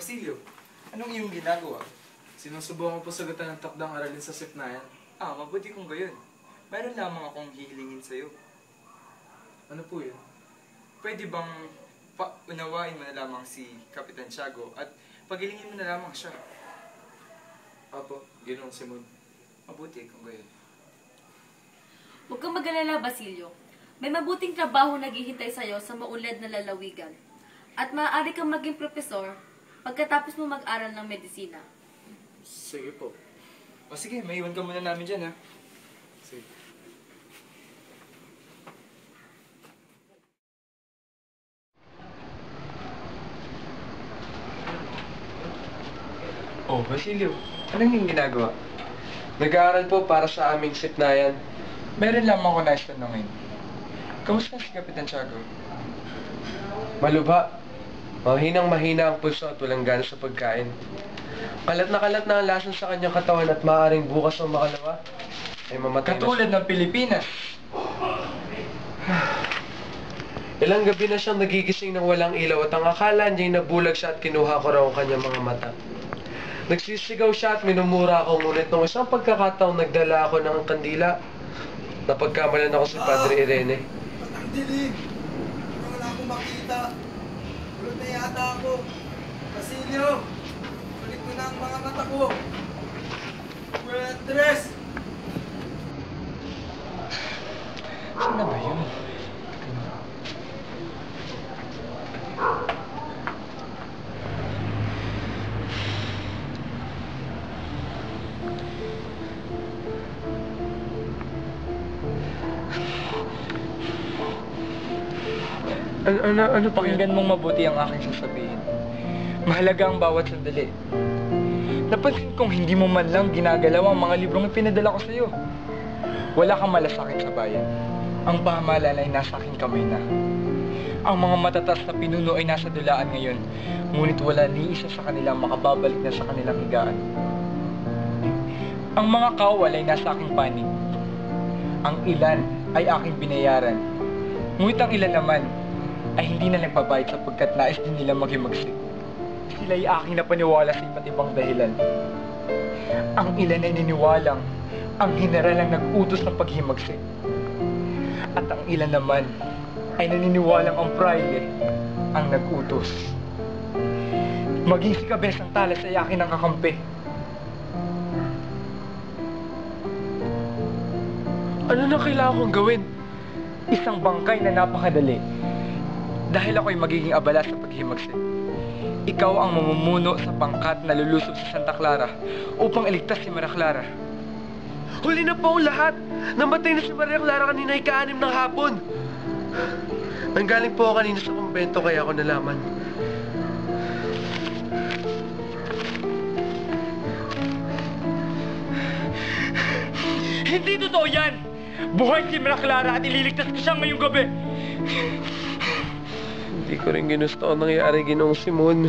Basilio, anong iyong ginagawa? Sinusubukan ko po sagutan ng takdang aralin sa SIP na yan. Mabuti kung gayon. Mayroon lamang akong hihilingin sa'yo. Ano po yun? Pwede bang unawain mo na lamang si Kapitan Tiago at pagilingin mo na lamang siya? Apo, Ginoong Simon. Mabuti kung gayon. Huwag kang mag-alala, Basilio. May mabuting trabaho naghihintay sa'yo sa maunlad na lalawigan. At maaari kang maging propesor pagkatapos mo mag-aral ng medisina. Sige po. O sige, maiwan ka muna namin dyan, ha? Sige. Oh, Basilio, anong yung ginagawa? Nag-aaral po para sa aming SIP na yan. Meron lamang ako nais tanongin. Kamusta si Kapitan Tiago? Malubha. Mahinang-mahina ang pulso at walang gana sa pagkain. Kalat na ang lason sa kanyang katawan at maaaring bukas o makalawa ay mamatay Katulad ng Pilipinas. Ilang gabi na siyang nagigising ng walang ilaw at ang akala niya'y nabulag siya at kinuha ko raw ang kanyang mga mata. Nagsisigaw siya at minumura ako, ngunit nung isang pagkakataong nagdala ako ng kandila, napagkamalan ako si Padre Irene. Ang dilim! Wala akong makita. Ulot na yata ako. Basilio! Ulit ko na ang mga mata ko. Andres! Ano ba yun? Ano po yun? Pakinggan mong mabuti ang aking sasabihin. Mahalaga ang bawat sandali. Napansin kong hindi mo man lang ginagalaw ang mga librong ipinadala ko sa iyo. Wala kang malasakit sa bayan. Ang pamahalaan ay nasa aking kamay na. Ang mga matatas na pinuno ay nasa dulaan ngayon, ngunit wala ni isa sa kanila makababalik na sa kanilang higaan. Ang mga kawal ay nasa aking panig. Ang ilan ay aking binayaran. Ngunit ang ilan naman ay hindi na nagpabayad sapagkat nais din nila maghimagsik. Sila ay aking napaniwala sa iba't ibang dahilan. Ang ilan ay niniwalang ang general ang nag-utos ng paghimagsik. At ang ilan naman ay naniniwalang ang praile ang nag-utos. Maging si Kabesang Talas ay akin ang kakampi. Ano na kailangan kong gawin? Isang bangkay na napakadali. Dahil ako'y magiging abala sa paghimagsik. Ikaw ang mamumuno sa pangkat na lulusob sa Santa Clara upang iligtas si Maria Clara. Huli na po ang lahat! Namatay na si Maria Clara kanina ay ka-6 ng hapon. Nanggaling po ako kanina sa kumbento kaya ako nalaman. Hindi totoo yan! Buhay si Maria Clara at ililigtas ko siya ngayong gabi! Hindi ko rin ginusto ang nangyari, Ginoong Simon.